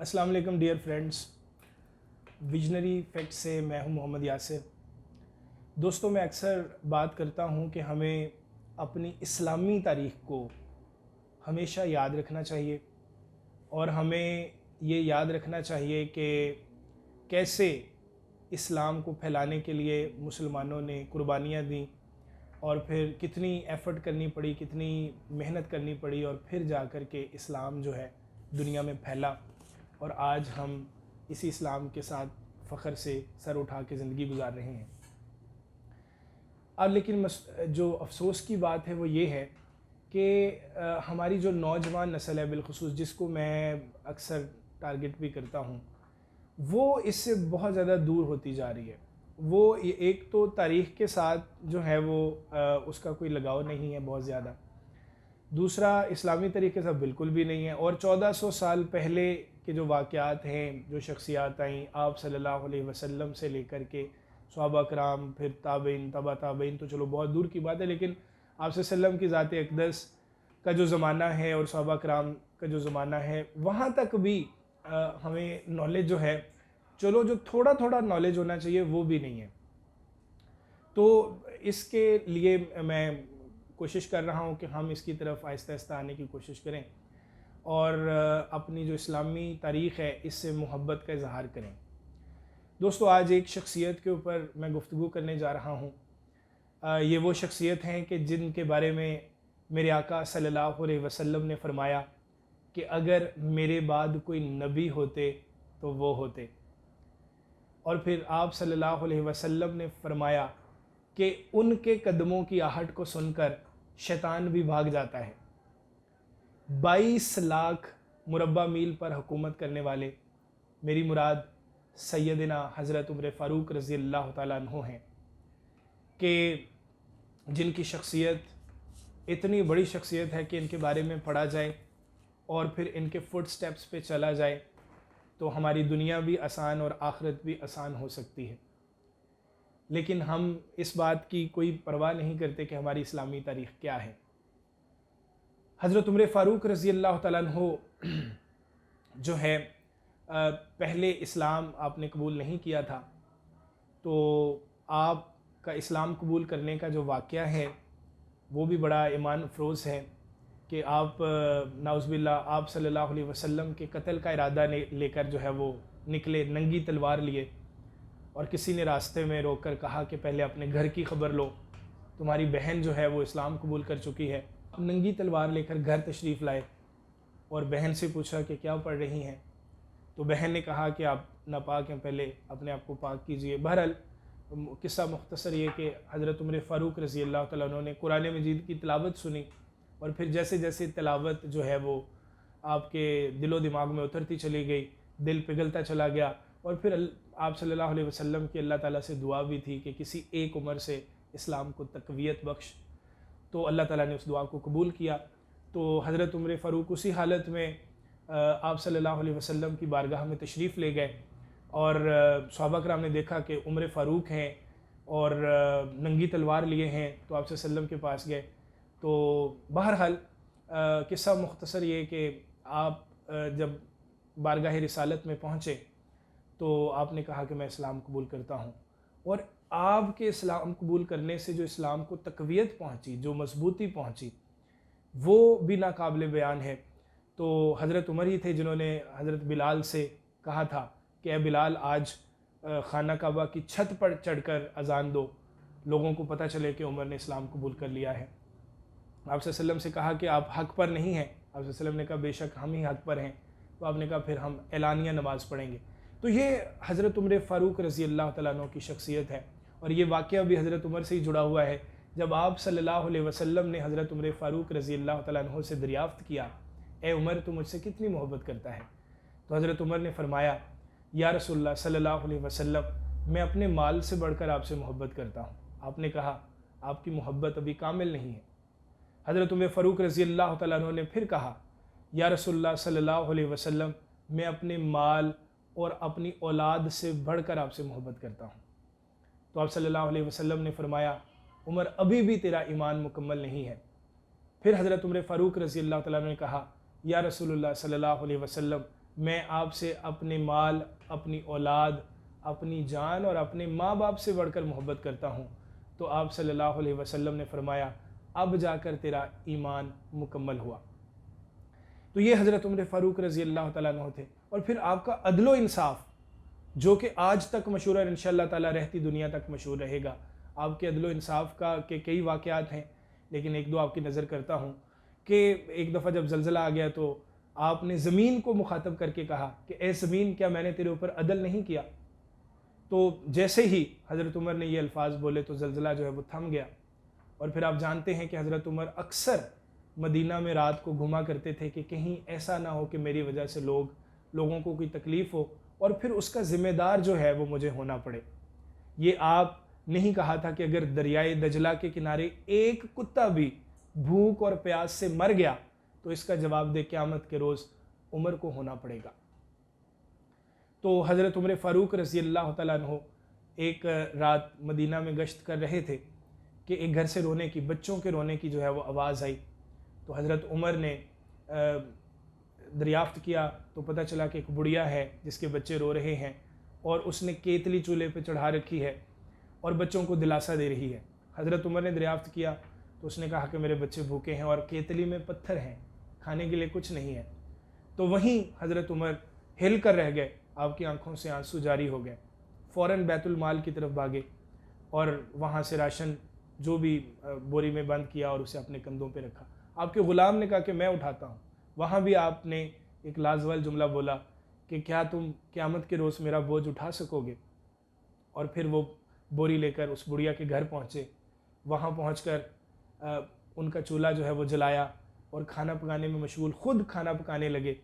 अस्सलाम वालेकुम dear friends, visionary fact से मैं हूं मोहम्मद यासिर। दोस्तों, मैं अक्सर बात करता हूं कि हमें अपनी इस्लामी तारीख़ को हमेशा याद रखना चाहिए और हमें ये याद रखना चाहिए कि कैसे इस्लाम को फैलाने के लिए मुसलमानों ने कुर्बानियाँ दी और फिर कितनी एफ़र्ट करनी पड़ी, कितनी मेहनत करनी पड़ी और फिर जा कर के इस्लाम जो है दुनिया में फैला और आज हम इसी इस्लाम के साथ फ़ख्र से सर उठा के ज़िंदगी गुजार रहे हैं। अब लेकिन जो अफ़सोस की बात है वो ये है कि हमारी जो नौजवान नस्ल है, बिलख़ुसूस जिसको मैं अक्सर टारगेट भी करता हूँ, वो इससे बहुत ज़्यादा दूर होती जा रही है। वो एक तो तारीख़ के साथ जो है वो उसका कोई लगाव नहीं है बहुत ज़्यादा, दूसरा इस्लामी तरीक़े से बिल्कुल भी नहीं है। और 1400 साल पहले के जो वाक़यात हैं, जो शख्सियात आईं आप सल्लल्लाहु अलैहि वसल्लम से लेकर के सहाबा कराम, फिर ताबईन, तबा ताबईन, तो चलो बहुत दूर की बात है, लेकिन आप सल्लल्लाहु की ज़ात अक़दस का जो ज़माना है और सहाबा कराम का जो ज़माना है, वहाँ तक भी हमें नॉलेज जो है, चलो जो थोड़ा थोड़ा नॉलेज होना चाहिए वो भी नहीं है। तो इसके लिए मैं कोशिश कर रहा हूँ कि हम इसकी तरफ आहिस्ता आहिस्ता आने की कोशिश करें और अपनी जो इस्लामी तारीख़ है इससे मोहब्बत का इजहार करें। दोस्तों, आज एक शख्सियत के ऊपर मैं गुफ्तगू करने जा रहा हूँ। ये वो शख्सियत हैं कि जिनके बारे में मेरे आका सल्लल्लाहु अलैहि वसल्लम ने फ़रमाया कि अगर मेरे बाद कोई नबी होते तो वो होते। और फिर आप सल्लल्लाहु अलैहि वसल्लम ने फ़रमाया कि उनके कदमों की आहट को सुनकर शैतान भी भाग जाता है। 22 लाख मुरब्बा मील पर हुकूमत करने वाले, मेरी मुराद सैयदना हज़रत उमर फ़ारूक रज़ी अल्लाह तआला अन्हु हैं, कि जिनकी शख्सियत इतनी बड़ी शख्सियत है कि इनके बारे में पढ़ा जाए और फिर इनके फुट स्टेप्स पे चला जाए तो हमारी दुनिया भी आसान और आखिरत भी आसान हो सकती है। लेकिन हम इस बात की कोई परवाह नहीं करते कि हमारी इस्लामी तारीख़ क्या है। हज़रत उमर फ़ारूक रज़ी अल्लाह तआला अन्हु जो है, पहले इस्लाम आपने कबूल नहीं किया था, तो आपका इस्लाम कबूल करने का जो वाक़या है वो भी बड़ा ईमान अफरोज़ है कि आप नाउज़ुबिल्लाह आप सल्लल्लाहु अलैहि वसल्लम के कत्ल का इरादा लेकर जो है वो निकले, नंगी तलवार लिए, और किसी ने रास्ते में रोक कर कहा कि पहले अपने घर की खबर लो, तुम्हारी बहन जो है वो इस्लाम कबूल कर चुकी है। नंगी तलवार लेकर घर तशरीफ़ लाए और बहन से पूछा कि क्या पढ़ रही हैं, तो बहन ने कहा कि आप नापाक हैं, पहले अपने आप को पाक कीजिए। बहरहाल किस्सा मुख्तसर ये कि हज़रत उमर फ़ारूक रज़ी अल्लाह तआला अन्हु ने कुरान मजीद की तिलावत सुनी और फिर जैसे जैसे तिलावत जो है वो आपके दिलो दिमाग में उतरती चली गई, दिल पिघलता चला गया। और फिर आप सल्लल्लाहु अलैहि वसल्लम की अल्लाह ताला से दुआ भी थी कि किसी एक उम्र से इस्लाम को तक़वियत बख्श, तो अल्लाह ताला ने उस दुआ को कबूल किया। तो हज़रत उमर फ़ारूक उसी हालत में आप सल्लल्लाहु अलैहि वसल्लम की बारगाह में तशरीफ़ ले गए और सहाबा कराम ने देखा कि उमर फ़ारूक हैं और नंगी तलवार लिए हैं, तो आप सल्लम के पास गए। तो बहरहाल किस्सा मुख्तसर ये कि आप जब बारगाह रिसालत में पहुँचे तो आपने कहा कि मैं इस्लाम कबूल करता हूँ, और आपके इस्लाम कबूल करने से जो इस्लाम को तक़वियत पहुँची, जो मजबूती पहुँची, वो भी नाकाबिल बयान है। तो हज़रत उमर ही थे जिन्होंने हज़रत बिलाल से कहा था कि ए बिलाल, आज खाना काबा की छत पर चढ़कर अज़ान दो, लोगों को पता चले कि उमर ने इस्लाम कबूल कर लिया है। आप सल्लम से कहा कि आप हक़ पर नहीं हैं, आप सल्लम ने कहा बेशक हम ही हक़ पर हैं। तो आपने कहा फिर हम एलानिया नमाज़ पढ़ेंगे। तो ये हज़रत उमर फ़ारूक रज़ी अल्लाह तआला अन्हु की शख्सियत है और ये वाक़या भी हज़रत उमर से ही जुड़ा हुआ है। जब आप सल्लल्लाहु अलैहि वसल्लम ने हज़रत उमर फ़ारूक रज़ी अल्लाह तआला अन्हु से दरियाफ़्त किया, ए उमर, तू मुझसे कितनी मोहब्बत करता है? तो हज़रत उमर ने फ़रमाया, या रसूलल्लाह सल्लल्लाहु अलैहि वसल्लम, मैं अपने माल से बढ़कर आपसे मोहब्बत करता हूँ। आपने कहा आपकी मोहब्बत अभी कामिल नहीं है। हज़रत उमर फ़ारूक रज़ी अल्लाह तआला अन्हु ने फिर कहा, या रसूलल्लाह सल्लल्लाहु अलैहि वसल्लम, मैं अपने माल और अपनी औलाद से बढ़कर आपसे मोहब्बत करता हूँ। तो आप सल्लल्लाहु अलैहि वसल्लम ने फ़रमाया, उमर, अभी भी तेरा ईमान मुकम्मल नहीं है। फिर हज़रत उमर फ़ारूक रज़ी अल्लाह तआला अन्हु ने कहा, या रसूलल्लाह सल्लल्लाहु अलैहि वसल्लम, मैं आपसे अपने माल, अपनी औलाद, अपनी जान और अपने माँ बाप से बढ़कर मोहब्बत करता हूँ। तो आप सल्लल्लाहु अलैहि वसल्लम ने फरमाया, अब जाकर तेरा ईमान मुकम्मल हुआ। तो ये हज़रत उमर फ़ारूक रज़ी अल्लाह तआला अन्हु थे। और फिर आपका अदलो इंसाफ, जो कि आज तक मशहूर है, इंशाअल्लाह ताला रहती दुनिया तक मशहूर रहेगा। आपके अदलो इंसाफ का के कई वाक़यात हैं, लेकिन एक दो आपकी नज़र करता हूँ कि एक दफ़ा जब ज़लज़ला आ गया तो आपने ज़मीन को मुखातब करके कहा कि ए ज़मीन, क्या मैंने तेरे ऊपर अदल नहीं किया? तो जैसे ही हज़रत उमर ने ये अल्फाज बोले तो ज़लज़ला जो है वो थम गया। और फिर आप जानते हैं कि हज़रत उमर अक्सर मदीना में रात को घुमा करते थे कि कहीं ऐसा ना हो कि मेरी वजह से लोगों को कोई तकलीफ़ हो और फिर उसका ज़िम्मेदार जो है वो मुझे होना पड़े। ये आप नहीं कहा था कि अगर दरियाए दजला के किनारे एक कुत्ता भी भूख और प्यास से मर गया तो इसका जवाब दे क़यामत के रोज़ उमर को होना पड़ेगा। तो हज़रत उमर फ़ारूक रज़ी अल्लाह तआला अन्हु एक रात मदीना में गश्त कर रहे थे कि एक घर से रोने की, बच्चों के रोने की जो है वो आवाज़ आई। तो हज़रत उमर ने दरियाफ़्त किया तो पता चला कि एक बुढ़िया है जिसके बच्चे रो रहे हैं और उसने केतली चूल्हे पे चढ़ा रखी है और बच्चों को दिलासा दे रही है। हज़रत उमर ने दरियाफ़्त किया तो उसने कहा कि मेरे बच्चे भूखे हैं और केतली में पत्थर हैं, खाने के लिए कुछ नहीं है। तो वहीं हज़रत उमर हिल कर रह गए, आपकी आंखों से आंसू जारी हो गए, फ़ौरन बैतुल माल की तरफ भागे और वहाँ से राशन जो भी बोरी में बंद किया और उसे अपने कंधों पे रखा। आपके ग़ुलाम ने कहा कि मैं उठाता हूँ। वहाँ भी आपने एक लाजवाब जुमला बोला कि क्या तुम क़यामत के रोज़ मेरा बोझ उठा सकोगे? और फिर वो बोरी लेकर उस बुढ़िया के घर पहुँचे। वहाँ पहुँचकर उनका चूल्हा जो है वो जलाया और खाना पकाने में मशगूल, ख़ुद खाना पकाने लगे।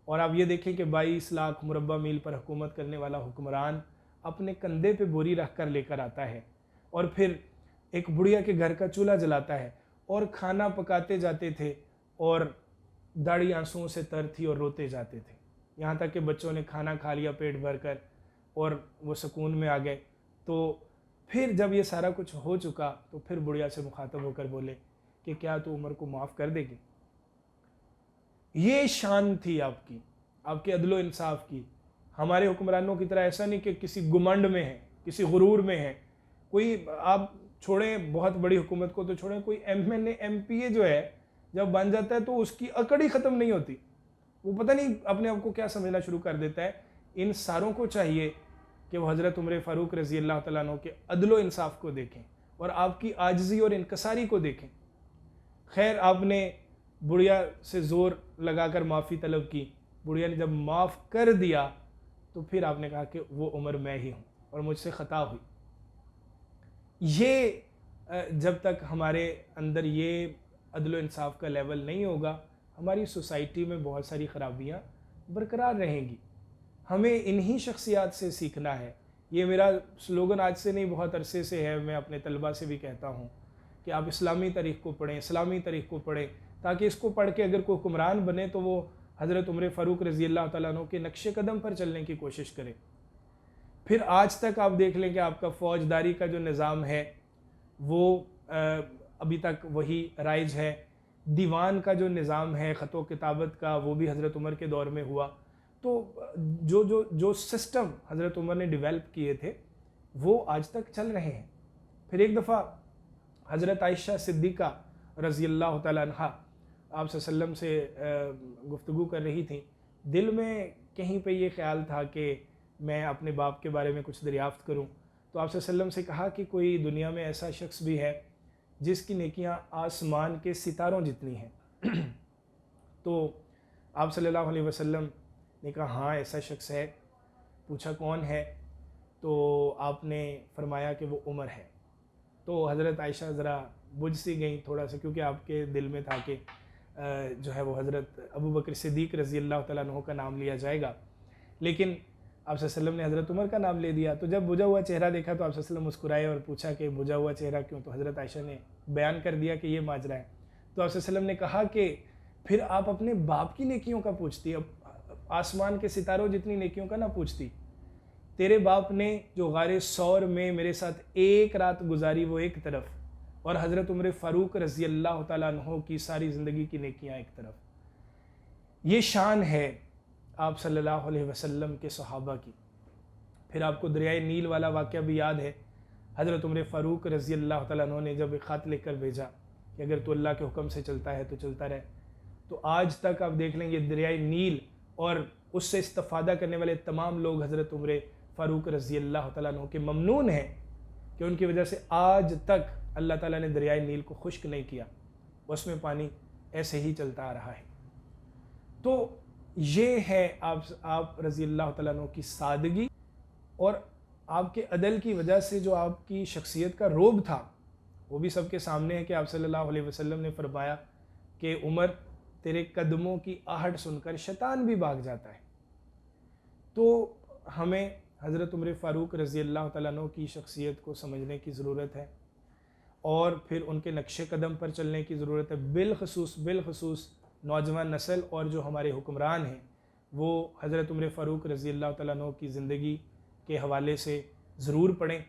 और आप ये देखें कि 22 लाख मुरब्बा मील पर हुकूमत करने वाला हुक्मरान अपने कंधे पे बोरी रख कर लेकर आता है और फिर एक बुढ़िया के घर का चूल्हा जलाता है और खाना पकाते जाते थे और दाढ़ी आंसुओं से तर थी और रोते जाते थे। यहाँ तक कि बच्चों ने खाना खा लिया पेट भर कर और वो सुकून में आ गए। तो फिर जब ये सारा कुछ हो चुका तो फिर बुढ़िया से मुखातब होकर बोले कि क्या तू उमर को माफ़ कर देगी? ये शान थी आपकी, आपके अदलो इंसाफ की। हमारे हुक्मरानों की तरह ऐसा नहीं कि किसी गुमंड में है, किसी गुरूर में है। कोई आप छोड़ें बहुत बड़ी हुकूमत को तो छोड़ें, कोई MNA MPA जो है जब बन जाता है तो उसकी अकड़ ही ख़त्म नहीं होती। वो पता नहीं अपने आप को क्या समझना शुरू कर देता है। इन सारों को चाहिए कि वो हज़रत उमर फ़ारूक रज़ी अल्लाह तआला अन्हु के अदलो इंसाफ को देखें और आपकी आजिज़ी और इनकसारी को देखें। खैर, आपने बुढ़िया से ज़ोर लगाकर माफ़ी तलब की। बुढ़िया ने जब माफ़ कर दिया तो फिर आपने कहा कि वो उमर मैं ही हूँ और मुझसे ख़ता हुई। ये जब तक हमारे अंदर ये अदल इंसाफ का लेवल नहीं होगा, हमारी सोसाइटी में बहुत सारी ख़राबियाँ बरकरार रहेंगी। हमें इन्हीं शख्सियात से सीखना है। ये मेरा स्लोगन आज से नहीं, बहुत अरसे से है। मैं अपने तलबा से भी कहता हूँ कि आप इस्लामी तारीख़ को पढ़ें, इस्लामी तारीख़ को पढ़ें, ताकि इसको पढ़ के अगर कोई हुक्मरान बने तो वो हज़रत उमर फ़ारूक रज़ी अल्लाह तआला अन्हु के नक्शे कदम पर चलने की कोशिश करे। फिर आज तक आप देख लें कि आपका फ़ौजदारी का जो निज़ाम है वो अभी तक वही राइज है। दीवान का जो निज़ाम है ख़तो किताबत का, वो भी हज़रत उमर के दौर में हुआ। तो जो सिस्टम हज़रत उमर ने डेवलप किए थे वो आज तक चल रहे हैं। फिर एक दफ़ा हज़रत आयशा सिद्दीक़ा रज़ी अल्लाह तआला अन्हा आप सल्लम से गुफ्तगू कर रही थी। दिल में कहीं पे ये ख़्याल था कि मैं अपने बाप के बारे में कुछ दरियाफ़्त करूं। तो आप सल्लम से कहा कि कोई दुनिया में ऐसा शख्स भी है जिसकी नेकियां आसमान के सितारों जितनी हैं। तो आप सल्लल्लाहु अलैहि वसल्लम ने कहा हाँ ऐसा शख्स है। पूछा कौन है? तो आपने फरमाया कि वो उमर है। तो हज़रत आयशा ज़रा बुझ सी गई थोड़ा सा, क्योंकि आपके दिल में था कि जो है वो हज़रत अबू बकर सिद्दीक़ रज़ी अल्लाह तआला अन्हु का नाम लिया जाएगा, लेकिन आप सल्लम ने हज़रत उमर का नाम ले दिया। तो जब बुझा हुआ चेहरा देखा तो आप सल्लम मुस्कुराए और पूछा कि बुझा हुआ चेहरा क्यों? तो हज़रत आयशा ने बयान कर दिया कि ये माजरा है। तो आप सल्लम ने कहा कि फिर आप अपने बाप की नेकियों का पूछती, अब आसमान के सितारों जितनी नेकियों का ना पूछती। तेरे बाप ने जो गारे सौर में मेरे साथ एक रात गुजारी वो एक तरफ, और हज़रत उमर फ़ारूक रज़ी अल्लाह तआला अन्हु की सारी ज़िंदगी की नेकियां एक तरफ। ये शान है आप सल्लल्लाहु अलैहि वसल्लम के सहाबा की। फिर आपको दरियाए नील वाला वाक़या भी याद है, हज़रत उमर फ़ारूक रज़ी अल्लाह तआला अन्हु ने जब एक ख़त लेकर भेजा कि अगर तू अल्लाह के हुक्म से चलता है तो चलता रहे, तो आज तक आप देख लेंगे दरियाए नील और उससे इस्तिफ़ादा करने वाले तमाम लोग हज़रत उमर फ़ारूक रज़ी अल्लाह तआला अन्हु के ममनून हैं कि उनकी वजह से आज तक अल्लाह ताला ने दरियाए नील को खुश्क नहीं किया, उसमें पानी ऐसे ही चलता आ रहा है। तो ये है आप रज़ी अल्लाह तआला अन्हु की सादगी और आपके अदल की वजह से जो आपकी शख्सियत का रोब था वो भी सबके सामने है कि आप सल्लल्लाहु अलैहि वसल्लम ने फरमाया कि उमर, तेरे कदमों की आहट सुनकर शैतान भी भाग जाता है। तो हमें हज़रत उमर फ़ारूक रज़ी अल्लाह तआला अन्हु की शख्सियत को समझने की ज़रूरत है और फिर उनके नक्शे कदम पर चलने की ज़रूरत है। बिलखसूस नौजवान नस्ल और जो हमारे हुक्मरान हैं वो हज़रत उमर फ़ारूक रज़ी अल्लाह तआला अन्हु की ज़िंदगी के हवाले से ज़रूर पढ़ें।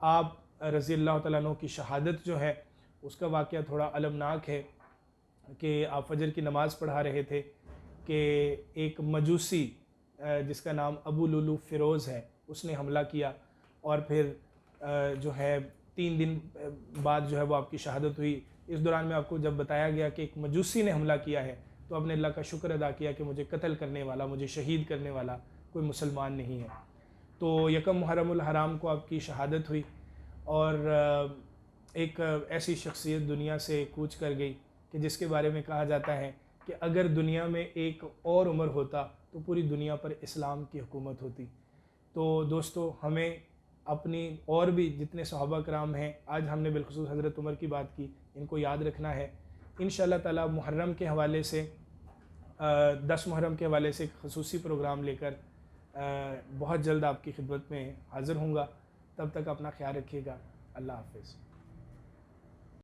आप रज़ी अल्लाह तआला अन्हु की शहादत जो है उसका वाक़या थोड़ा अलमनाक है कि आप फजर की नमाज़ पढ़ा रहे थे कि एक मजूसी जिसका नाम अबू लुलू फ़िरोज़ है उसने हमला किया और फिर जो है 3 दिन बाद जो है वो आपकी शहादत हुई। इस दौरान में आपको जब बताया गया कि एक मजूसी ने हमला किया है तो आपने अल्लाह का शुक्र अदा किया कि मुझे कत्ल करने वाला, मुझे शहीद करने वाला कोई मुसलमान नहीं है। तो यकम मुहर्रमुल हराम को आपकी शहादत हुई और एक ऐसी शख्सियत दुनिया से कूच कर गई कि जिसके बारे में कहा जाता है कि अगर दुनिया में एक और उमर होता तो पूरी दुनिया पर इस्लाम की हुकूमत होती। तो दोस्तों, हमें अपनी और भी जितने सहाबा कराम हैं, आज हमने बिलखुसूस हज़रत उमर की बात की, इनको याद रखना है। इंशाअल्लाह ताला मुहर्रम के हवाले से 10 मुहर्रम के हवाले से एक ख़ुसूसी प्रोग्राम लेकर बहुत जल्द आपकी खिदमत में हाज़िर होऊंगा। तब तक अपना ख्याल रखिएगा। अल्लाह हाफ़िज़।